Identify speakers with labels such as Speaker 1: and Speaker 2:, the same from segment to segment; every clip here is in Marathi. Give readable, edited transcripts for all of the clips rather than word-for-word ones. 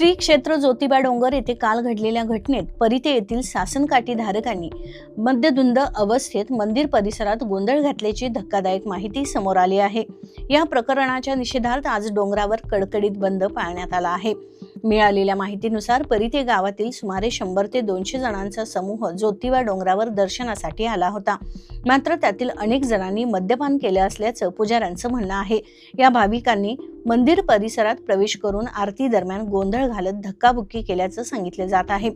Speaker 1: श्री क्षेत्र ज्योतिबा डोंगर येथे काल घडलेल्या घटनेत परिते येथील शासनकाठी धारकांनी मद्यधुंद अवस्थेत मंदिर परिसरात गोंधळ घातल्याची धक्कादायक माहिती समोर आली आहे। या प्रकरणाच्या निषेधार्थ आज डोंगरावर कडकडीत बंद पाळण्यात आला आहे। मिळालेल्या माहितीनुसार परिते गावातील सुमारे 100 ते 200 जणांचा समूह ज्योतिबा डोंगरावर दर्शनासाठी आला होता। मात्र त्यातील अनेक जणांनी मद्यपान केले असल्याचं पुजाऱ्यांचं म्हणणं आहे। या भाविकांनी मंदिर परिसरात प्रवेश करून आरती दरम्यान गोंधळ घालत धक्काबुक्की केल्याचं सांगितले जात आहे।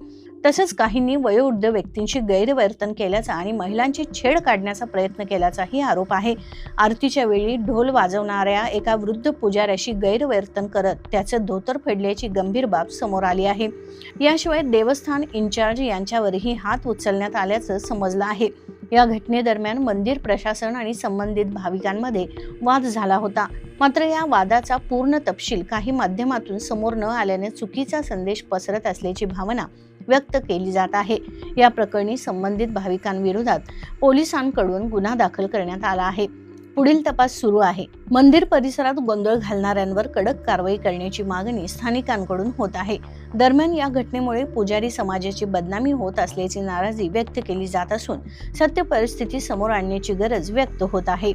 Speaker 1: तसेच काहींनी वयोवृद्ध व्यक्तींची गैरवर्तन केल्याचा आणि महिलांची छेड काढण्याचा प्रयत्न केल्याचाही आरोप आहे। आरतीच्या वेळी ढोल वाजवणाऱ्या एका वृद्ध पुजाऱ्याशी गैरवर्तन करत त्याचे धोतर फेडल्याची गंभीर बाब समोर आली आहे। याशिवाय देवस्थान इन्चार्ज यांच्यावरही हात उचलण्यात आल्याचं समजलं आहे। या घटनेदरम्यान मंदिर प्रशासन आणि संबंधित भाविकांमध्ये वाद झाला होता। मात्र या वादाचा पूर्ण तपशील काही माध्यमातून समोर न आल्याने चुकीचा संदेश पसरत असल्याची भावना व्यक्त केली जात आहे। या प्रकरणी संबंधित भाविकांविरोधात पोलिसांकडून गुन्हा दाखल करण्यात आला आहे। पुढील तपास सुरू आहे। मंदिर परिसरात गोंधळ घालणाऱ्यांवर कडक कारवाई करण्याची मागणी स्थानिकांकडून होत आहे। दरम्यान या घटनेमुळे पुजारी समाजाची बदनामी होत असल्याची नाराजी व्यक्त केली जात असून सत्य परिस्थिती समोर आणण्याची गरज व्यक्त होत आहे।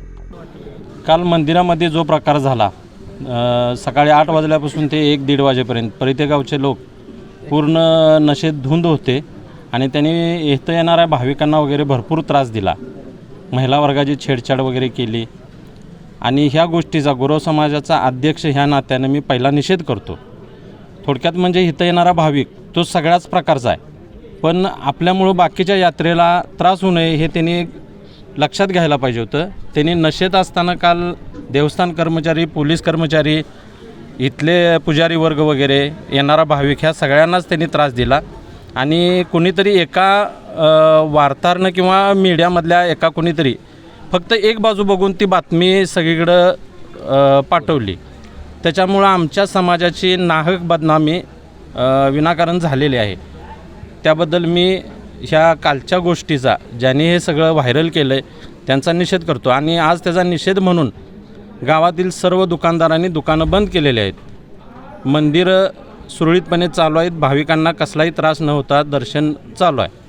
Speaker 2: काल मंदिरामध्ये जो प्रकार झाला, सकाळी 8 वाजल्यापासून ते 1-1:30 वाजेपर्यंत परिते गावचे लोक पूर्ण नशेत धुंद होते आणि त्यांनी इथं येणाऱ्या भाविकांना वगैरे भरपूर त्रास दिला। महिला वर्गाची छेडछाड वगैरे केली आणि ह्या गोष्टीचा गुरव समाजाचा अध्यक्ष ह्या नात्याने मी पहिला निषेध करतो। थोडक्यात म्हणजे इथं येणारा भाविक तो सगळ्याच प्रकारचा आहे, पण आपल्यामुळं बाकीच्या यात्रेला त्रास होऊ नये हे त्यांनी लक्षात घ्यायला पाहिजे होतं। त्यांनी नशेत असताना काल देवस्थान कर्मचारी, पोलीस कर्मचारी, इथले पुजारी वर्ग वगैरे येणारा भाविक ह्या सगळ्यांनाच त्यांनी त्रास दिला आणि कोणीतरी एका वार्ताहरनं किंवा मीडियामधल्या एका कोणीतरी फक्त एक बाजू बघून ती बातमी सगळीकडं पाठवली। त्याच्यामुळं आमच्या समाजाची नाहक बदनामी विनाकारण झालेली आहे। त्याबद्दल मी ह्या कालच्या गोष्टीचा, ज्यांनी हे सगळं व्हायरल केलं आहे त्यांचा निषेध करतो आणि आज त्याचा निषेध म्हणून गावातील सर्व दुकानदारांनी दुकानं बंद केलेली आहेत। मंदिरं सुरळीतपणे चालू आहेत, भाविकांना कसलाही त्रास न होता दर्शन चालू आहे।